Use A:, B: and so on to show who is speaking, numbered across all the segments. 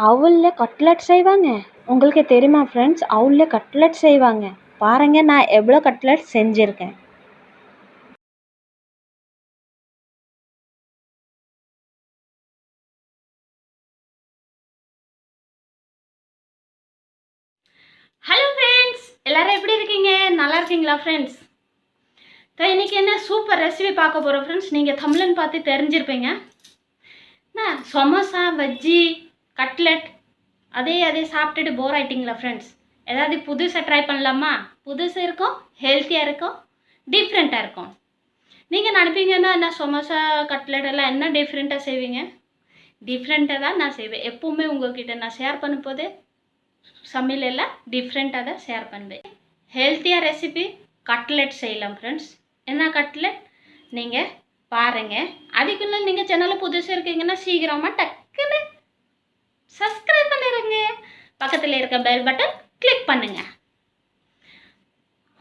A: அவுல்ல cutlet செய்வாங்க. உங்களுக்கு தெரியுமா ஃப்ரெண்ட்ஸ்? அவுல்ல கட்லெட் செய்வாங்க. பாருங்க நான் எவ்வளோ கட்லெட் செஞ்சுருக்கேன்.
B: ஹலோ ஃப்ரெண்ட்ஸ், எல்லாரும் எப்படி இருக்கீங்க? நல்லா இருக்கீங்களா ஃப்ரெண்ட்ஸ்? இன்னைக்கு என்ன சூப்பர் ரெசிபி பார்க்க போகிறோம் ஃப்ரெண்ட்ஸ். நீங்கள் தமிழன் பார்த்து தெரிஞ்சிருப்பீங்க. சமோசா, பஜ்ஜி, கட்லெட் அதே சாப்பிட்டுட்டு போர் ஆயிட்டிங்களா ஃப்ரெண்ட்ஸ்? ஏதாவது புதுசாக ட்ரை பண்ணலாமா? புதுசு இருக்கும், ஹெல்த்தியாக இருக்கும், டிஃப்ரெண்ட்டாக இருக்கும். நீங்கள் நினைப்பீங்கன்னா என்ன சமோசா கட்லெட் எல்லாம் என்ன டிஃப்ரெண்ட்டாக செய்வீங்க? டிஃப்ரெண்ட்டாக தான் நான் செய்வேன். எப்போவுமே உங்கள்கிட்ட நான் ஷேர் பண்ணும்போது சமையல் எல்லாம் டிஃப்ரெண்ட்டாக தான் ஷேர் பண்ணுவேன். ஹெல்த்தியாக ரெசிபி கட்லெட் செய்யலாம் ஃப்ரெண்ட்ஸ். என்ன கட்லெட் நீங்கள் பாருங்கள். அதுக்குள்ள நீங்கள் சேனலில் புதுசாக இருக்கீங்கன்னா சீக்கிரமாக டக்குன்னு சப்ஸ்கிரைப் பண்ணிடுங்க. பக்கத்தில் இருக்க பெல் பட்டன் கிளிக் பண்ணுங்கள்.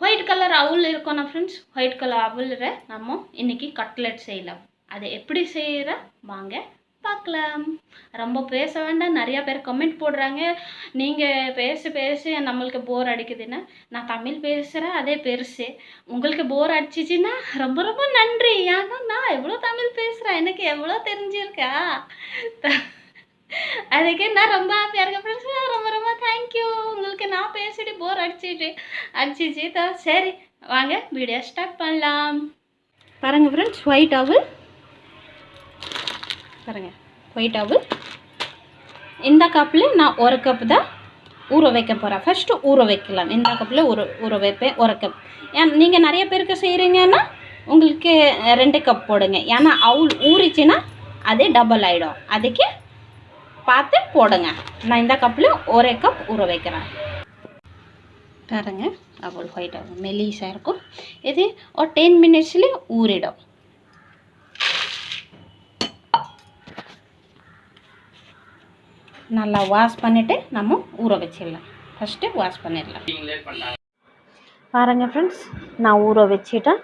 B: ஒயிட் கலர் அவுல் இருக்கோண்ணா ஃப்ரெண்ட்ஸ். ஒயிட் கலர் அவுலில் நம்ம இன்றைக்கி கட்லெட் செய்யலாம். அது எப்படி செய்கிற வாங்க பார்க்கலாம். ரொம்ப பேச வேண்டாம். நிறையா பேர் கமெண்ட் போடுறாங்க, நீங்கள் பேச நம்மளுக்கு போர் அடிக்குதுன்னா. நான் தமிழ் பேசுகிறேன், அதே பெருசு. உங்களுக்கு போர் அடிச்சிச்சின்னா ரொம்ப ரொம்ப நன்றி. ஏன்னா நான் எவ்வளோ தமிழ் பேசுகிறேன், எனக்கு எவ்வளோ தெரிஞ்சிருக்கா. அதுக்கு நான் ரொம்ப ஹாப்பியாக இருக்கேன் ஃப்ரெண்ட்ஸ். ரொம்ப ரொம்ப தேங்க்யூ. உங்களுக்கு நான் பேசிட்டு போர் அடிச்சிச்சு தான். சரி வாங்க வீடியோ ஸ்டார்ட் பண்ணலாம். பாருங்கள் ஃப்ரெண்ட்ஸ், ஒயிட் அவுல் பாருங்கள். ஒயிட் அவுல் இந்த கப்பில் நான் ஒரு கப் தான் ஊற வைக்க போகிறேன். ஃபஸ்ட்டு ஊற வைக்கலாம். இந்த கப்பில் ஊற வைப்பேன் ஒரு கப். நீங்கள் நிறைய பேருக்கு செய்கிறீங்கன்னா உங்களுக்கு 2 கப் போடுங்க. ஏன்னா அவுல் ஊறிச்சின்னா அது டபுள் ஆகிடும். அதுக்கு பார்த்து போடுங்க. நான் இந்த கப்பில் ஒரு கப் ஊற வைக்கிறேன். பாருங்கள், அவுல் ஒயிட் அவுல் மெலிசாக இருக்கும். இது ஒரு 10 மினிட்ஸ்லேயே ஊறிடும். நல்லா வாஷ் பண்ணிவிட்டு நம்ம ஊற வச்சிடலாம். ஃபஸ்ட்டு வாஷ் பண்ணிடலாம். பாருங்கள் ஃப்ரெண்ட்ஸ், நான் ஊற வச்சுட்டேன்.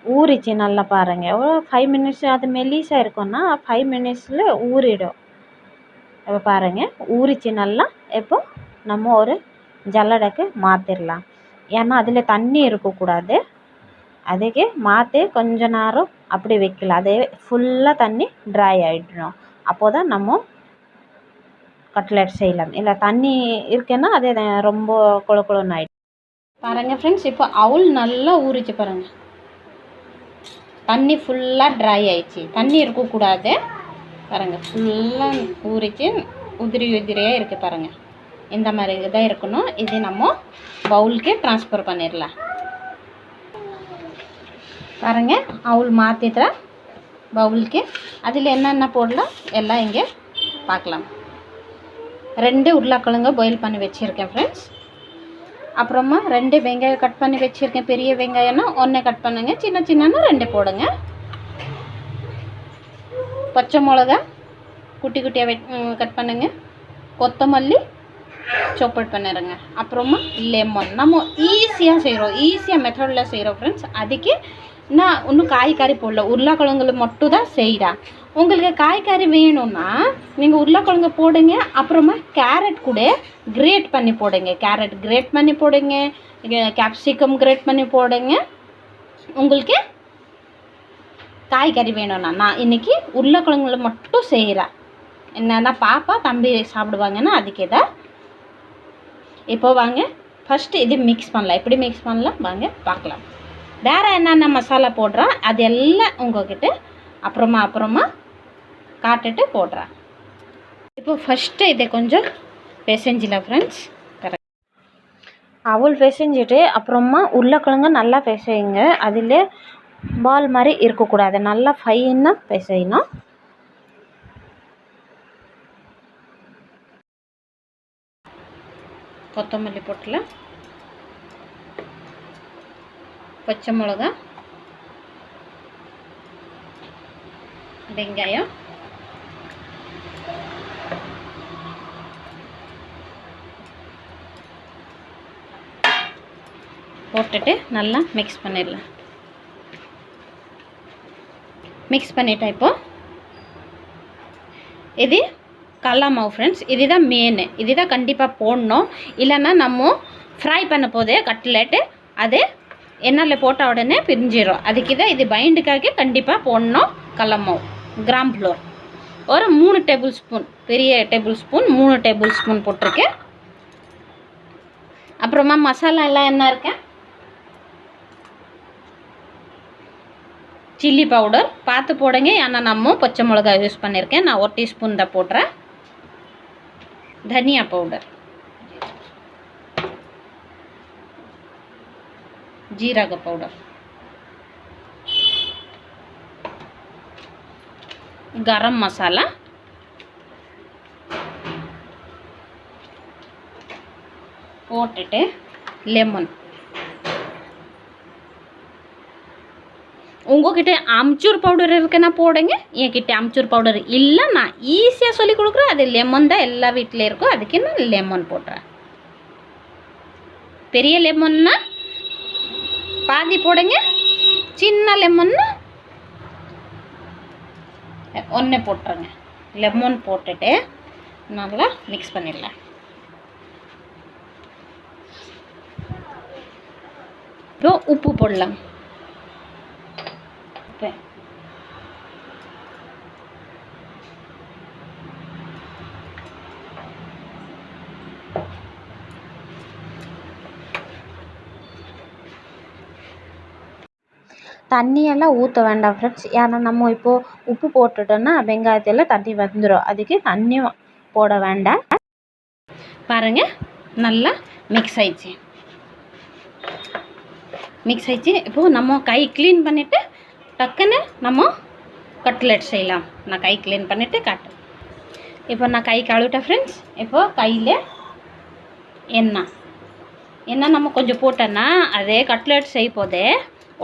B: ஊறிச்சு நல்லா. பாருங்கள், ஒரு 5 மினிட்ஸ். அது மெலிசாக இருக்கும்னா 5 மினிட்ஸில் ஊறிடும். இப்போ பாருங்கள் ஊறிச்சு நல்லா. இப்போ நம்ம ஒரு ஜல்லடைக்கு மாற்றிடலாம். ஏன்னா அதில் தண்ணி இருக்கக்கூடாது. அதுக்கு மாற்றி கொஞ்ச நேரம் அப்படி வைக்கலாம். அதே ஃபுல்லாக தண்ணி ட்ரை ஆகிடணும். அப்போ தான் நம்ம கட்லெட் செய்யலாம். இல்லை தண்ணி இருக்குன்னா அதே ரொம்ப குழன்னு ஆகிடும். பாருங்கள் ஃப்ரெண்ட்ஸ், இப்போ அவுல் நல்லா ஊறிச்சு. பாருங்கள், தண்ணி ஃபுல்லாக ட்ரை ஆயிடுச்சு. தண்ணி இருக்கக்கூடாது. பாருங்கள், ஃபுல்லாக ஊறிச்சு. உதிரியாக இருக்குது. பாருங்கள், இந்த மாதிரி தான் இருக்கணும். இது நம்ம பவுலுக்கு ட்ரான்ஸ்ஃபர் பண்ணிடலாம். பாருங்கள், அவுல் மாற்றிட்டேன் பவுலுக்கு. அதில் என்னென்ன போடலாம் எல்லாம் இங்கே பார்க்கலாம். 2 உருளைக்கிழங்கு பாயில் பண்ணி வச்சுருக்கேன் ஃப்ரெண்ட்ஸ். அப்புறமா 2 வெங்காயம் கட் பண்ணி வச்சுருக்கேன். பெரிய வெங்காயம்னா 1 கட் பண்ணுங்க, சின்னன்னா 2 போடுங்க. பச்சை மிளகா குட்டி குட்டியாக கட் பண்ணுங்க. கொத்தமல்லி சாப்பட் பண்ணிடுங்க. அப்புறமா லெமன். நம்ம ஈஸியாக செய்கிறோம், ஈஸியாக மெத்தடில் செய்கிறோம் ஃப்ரெண்ட்ஸ். அதுக்கு நான் இன்னும் காய்கறி போடல, உருளைக்கிழங்குல மட்டும் தான் செய்கிறேன். உங்களுக்கு காய்கறி வேணும்னா நீங்கள் உருளைக்கிழங்கு போடுங்க. அப்புறமா கேரட் கூட கிரேட் பண்ணி போடுங்க. கேரட் கிரேட் பண்ணி போடுங்க. கேப்சிகம் கிரேட் பண்ணி போடுங்க. உங்களுக்கு காய்கறி வேணும்னா. நான் இன்றைக்கி உருளைக்கிழங்குல மட்டும் செய்கிறேன். என்னென்னா பாப்பா தம்பி சாப்பிடுவாங்கன்னா அதுக்கு தான். இப்போ வாங்க ஃபஸ்ட்டு இது மிக்ஸ் பண்ணலாம். எப்படி மிக்ஸ் பண்ணலாம் வாங்க பார்க்கலாம். வேறு என்னென்ன மசாலா போடுறேன் அது எல்லாம் உங்கள்கிட்ட அப்புறமா காட்டுட்டு போடுறேன். இப்போ ஃபஸ்ட்டு இதை கொஞ்சம் பிசைஞ்சிடலாம் ஃப்ரெண்ட்ஸ். அவுல் பிசைஞ்சிட்டு அப்புறமா உருளைக்கிழங்கு நல்லா பிசையுங்க. அதில் பால் மாதிரி இருக்கக்கூடாது. நல்லா ஃபைனாக பிசையணும். கொத்தமல்லி போட்டலாம். பச்சை மிளகா, வெங்காயம், போட்டுட்டு நல்லா மிக்ஸ் பண்ணிடலாம். மிக்ஸ் பண்ணிட்டேன். இப்போ இது கடல மாவு ஃப்ரெண்ட்ஸ், இதுதான் மெயின். இதுதான் கண்டிப்பாக போடணும். இல்லைன்னா நம்ம ஃப்ரை பண்ண போதே கட்லெட்டு அது எண்ணெயில் போட்ட உடனே பிரிஞ்சிடும். அதுக்கு தான் இது பைண்டுக்காக கண்டிப்பாக போடணும். கடல மாவு கிராம் ஃப்ளோர் ஒரு 3 டேபிள் ஸ்பூன், பெரிய டேபிள் ஸ்பூன் 3 டேபிள் ஸ்பூன் போட்டிருக்கேன். அப்புறமா மசாலா எல்லாம் என்ன இருக்கேன், சில்லி பவுடர் பார்த்து போடுங்க. ஏன்னா நம்ம பச்சை மிளகாய் யூஸ் பண்ணியிருக்கேன். நான் 1 டீஸ்பூன் தான் போடுறேன். தனியா பவுடர், ஜீரக பவுடர், கரம் மசாலா, போட்டுட்டு லெமன். உங்ககிட்ட ஆம்ச்சூர் பவுடர் இருக்குன்னா போடுங்க. என்கிட்ட ஆம்ச்சூர் பவுடர் இல்லை. நான் ஈஸியாக சொல்லி கொடுக்குறேன். அது லெமன் தான் எல்லா வீட்டில் இருக்கும். அதுக்கு நான் லெமன் போடுறேன். பெரிய லெமன்னா பாதி போடுங்க, சின்ன லெமன்னா 1 போட்டுருங்க. லெமன் போட்டுட்டு நல்லா மிக்ஸ் பண்ணிடலாம். இப்போ உப்பு போடலாம்.
A: தண்ணியெல்லாம் ஊற்ற வேண்டாம் ஃப்ரெண்ட்ஸ். ஏன்னா நம்ம இப்போது உப்பு போட்டுட்டோன்னா வெங்காயத்தில் தண்ணி வந்துடும். அதுக்கு தண்ணி போட வேண்டாம்.
B: பாருங்கள், நல்லா மிக்ஸ் ஆயிடுச்சு. இப்போது நம்ம கை க்ளீன் பண்ணிவிட்டு டக்குன்னு நம்ம கட்லெட் செய்யலாம். நான் கை க்ளீன் பண்ணிவிட்டு காட்டுறேன். இப்போ நான் கை கழுவிட்டேன் ஃப்ரெண்ட்ஸ். இப்போது கையில் எண்ணெய் நம்ம கொஞ்சம் போட்டோன்னா அதே கட்லெட் செய்ய போதே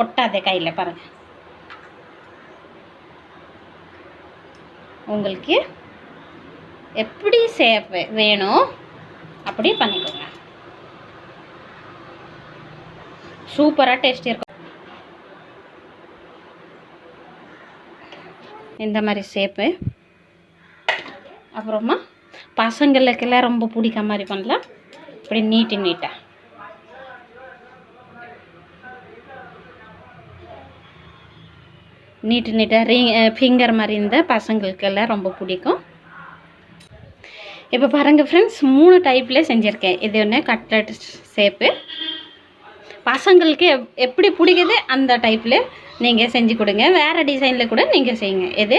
B: ஒட்டாதே கையில். பாருங்கள், உங்களுக்கு எப்படி ஷேப் வேணும் அப்படி பண்ணிக்கோங்க. சூப்பராக டேஸ்டி இருக்கும். இந்த மாதிரி ஷேப்பு. அப்புறமா பசங்களுக்கெல்லாம் ரொம்ப பிடிக்க மாதிரி பண்ணலாம். இப்படி நீட்டாக ஃபிங்கர் மாதிரி இருந்தால் பசங்களுக்கெல்லாம் ரொம்ப பிடிக்கும். இப்போ பாருங்கள் ஃப்ரெண்ட்ஸ், 3 டைப்பில் செஞ்சுருக்கேன். இது ஒன்று கட்லெட் ஷேப்பு. பசங்களுக்கு எப்படி பிடிக்குது அந்த டைப்பில் நீங்கள் செஞ்சு கொடுங்க. வேறு டிசைனில் கூட நீங்கள் செய்யுங்க. இது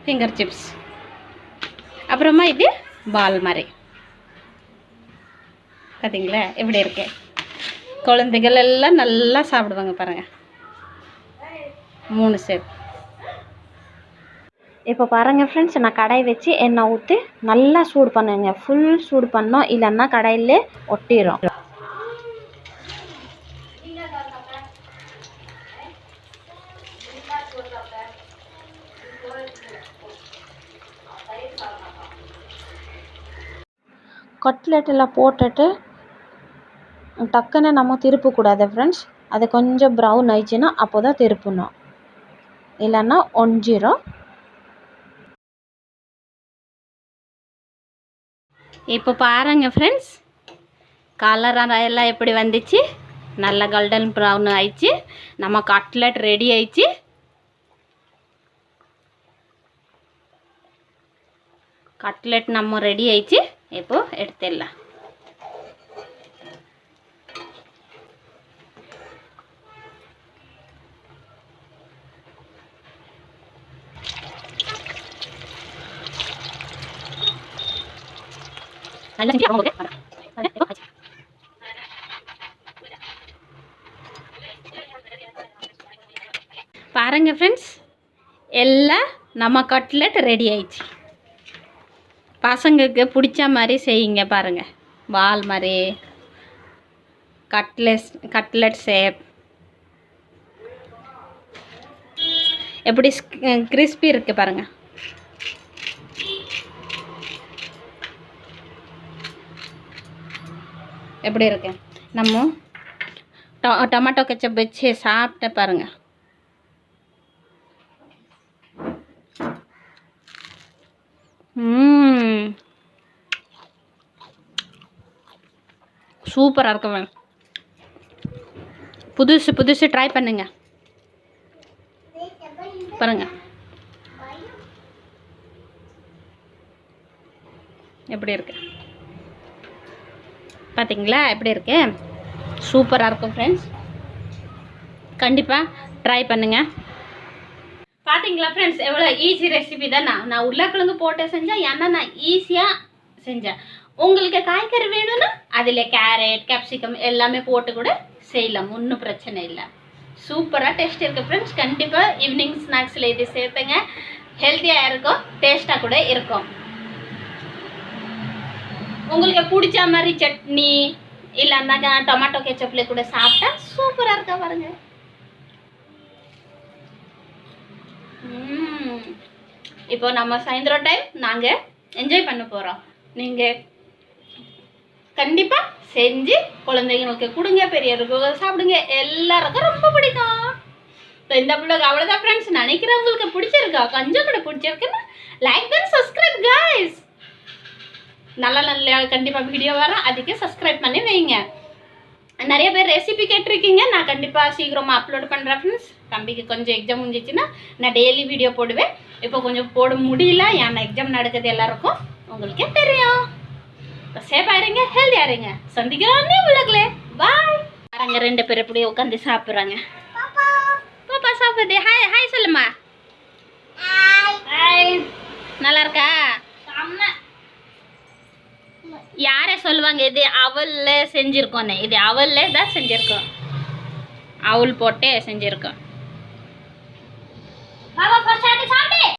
B: ஃபிங்கர் சிப்ஸ். அப்புறமா இது பால் மாதிரி. பார்த்தீங்களா எப்படி இருக்கு? குழந்தைகள் எல்லாம் நல்லா சாப்பிடுவாங்க. பாருங்கள், 3 ஷேப்.
A: இப்போ பாருங்கள் ஃப்ரெண்ட்ஸ், நான் கடாய் வச்சு எண்ணெய் ஊற்றி நல்லா சூடு பண்ணுங்க. ஃபுல் சூடு பண்ணோம், இல்லைன்னா கடாயிலே ஒட்டிடும். கட்லெட்டெல்லாம் போட்டுட்டு டக்குன்னு நம்ம திருப்பக்கூடாது ஃப்ரெண்ட்ஸ். அது கொஞ்சம் ப்ரௌன் ஆயிடுச்சுன்னா அப்போ தான் திருப்பணும், இல்லைன்னா ஒஞ்சிரும்.
B: இப்போ பாருங்கள் ஃப்ரெண்ட்ஸ், கலராக எல்லாம் எப்படி வந்துச்சு. நல்லா கோல்டன் ப்ரௌன் ஆயிடுச்சு. நம்ம கட்லெட் ரெடி ஆயிடுச்சு. கட்லெட் நம்ம ரெடி ஆயிடுச்சு. இப்போ எடுத்துடலாம். பாருங்க ஃப்ரெண்ட்ஸ், எல்லாம் நம்ம கட்லெட் ரெடி ஆயிடுச்சு. பசங்களுக்கு பிடிச்ச மாதிரி செய்யுங்க. பாருங்கள், பால் மாதிரி கட்லெட் ஷேப் எப்படி கிறிஸ்பி இருக்குது பாருங்கள். எப்படி இருக்கு? நம்ம டொமேட்டோ கெச்சப் வச்சு சாப்பிட்டு பாருங்கள். சூப்பராக இருக்கும். புதுசு புதுசு ட்ரை பண்ணுங்க பாருங்க எப்படி இருக்கு பார்த்தீங்களா? எப்படி இருக்கு? சூப்பராக இருக்கும் ஃப்ரெண்ட்ஸ். கண்டிப்பாக ட்ரை பண்ணுங்கள். பார்த்தீங்களா ஃப்ரெண்ட்ஸ், எவ்வளோ ஈஸி ரெசிபி தான். நான் உருளைக்கிழங்கு போட்டு செஞ்சேன். ஏன்னா நான் ஈஸியாக செஞ்சேன். உங்களுக்கு காய்கறி வேணும்னா அதில் கேரட் கேப்சிகம் எல்லாமே போட்டு கூட செய்யலாம், ஒன்றும் பிரச்சனை இல்லை. சூப்பராக டேஸ்ட் இருக்குது ஃப்ரெண்ட்ஸ். கண்டிப்பாக ஈவினிங் ஸ்நாக்ஸில் இது சேர்த்துங்க. ஹெல்த்தியாக இருக்கும், டேஸ்ட்டாக கூட இருக்கும். உங்களுக்கு பிடிச்ச மாதிரி சட்னி இல்லைன்னாக்கா டொமேட்டோ கெச்சப்ல கூட சாப்பிட்டா சூப்பராக இருக்கா பாருங்க. இப்போ நம்ம சாயந்தரம் டைம் நாங்கள் என்ஜாய் பண்ண போகிறோம். நீங்கள் கண்டிப்பாக செஞ்சு குழந்தைங்களுக்கு கொடுங்க, பெரியவர்களுக்கு சாப்பிடுங்க, எல்லாருக்கும் ரொம்ப பிடிக்கும். ஸோ இந்த பிள்ளைக்கு அவ்வளோதான் ஃப்ரெண்ட்ஸ். நினைக்கிறவங்களுக்கு பிடிச்சிருக்கா, கொஞ்சம் கூட பிடிச்சிருக்குன்னு லைக் அண்ட் சப்ஸ்கிரைப் கைஸ். நல்ல நல்ல கண்டிப்பாக வீடியோ வரும், அதுக்கு சப்ஸ்கிரைப் பண்ணி வைங்க. நிறைய பேர் ரெசிபி கேட்டிருக்கீங்க, நான் கண்டிப்பாக சீக்கிரமாக அப்லோட் பண்ணுறேன் ஃப்ரெண்ட்ஸ். தம்பிக்கு கொஞ்சம் எக்ஸாம் முடிஞ்சிச்சுன்னா நான் டெய்லி வீடியோ போடுவேன். இப்போ கொஞ்சம் போட முடியல, ஏன்னா எக்ஸாம் நடக்குது எல்லாருக்கும், உங்களுக்கே தெரியும். இப்போ சேஃபாக இருங்க, ஹெல்த்தியாக இருங்க. சந்திக்கிறானே உள்ளங்களே, பாய். பாருங்க 2 பேர் எப்படி உட்காந்து சாப்பிட்றாங்க. பாப்பா சாப்பிடுது. ஹாய் ஹாய் சொல்லுமா. ஹாய். நல்லா இருக்கா? யாரை சொல்லுவாங்க இது அவல்ல செஞ்சுருக்கோன்னு? இது அவல்ல தான் செஞ்சுருக்கோம், அவல் போட்டு செஞ்சுருக்கோம். பாபா ஃபர்ஸ்ட் சாப்பிடு.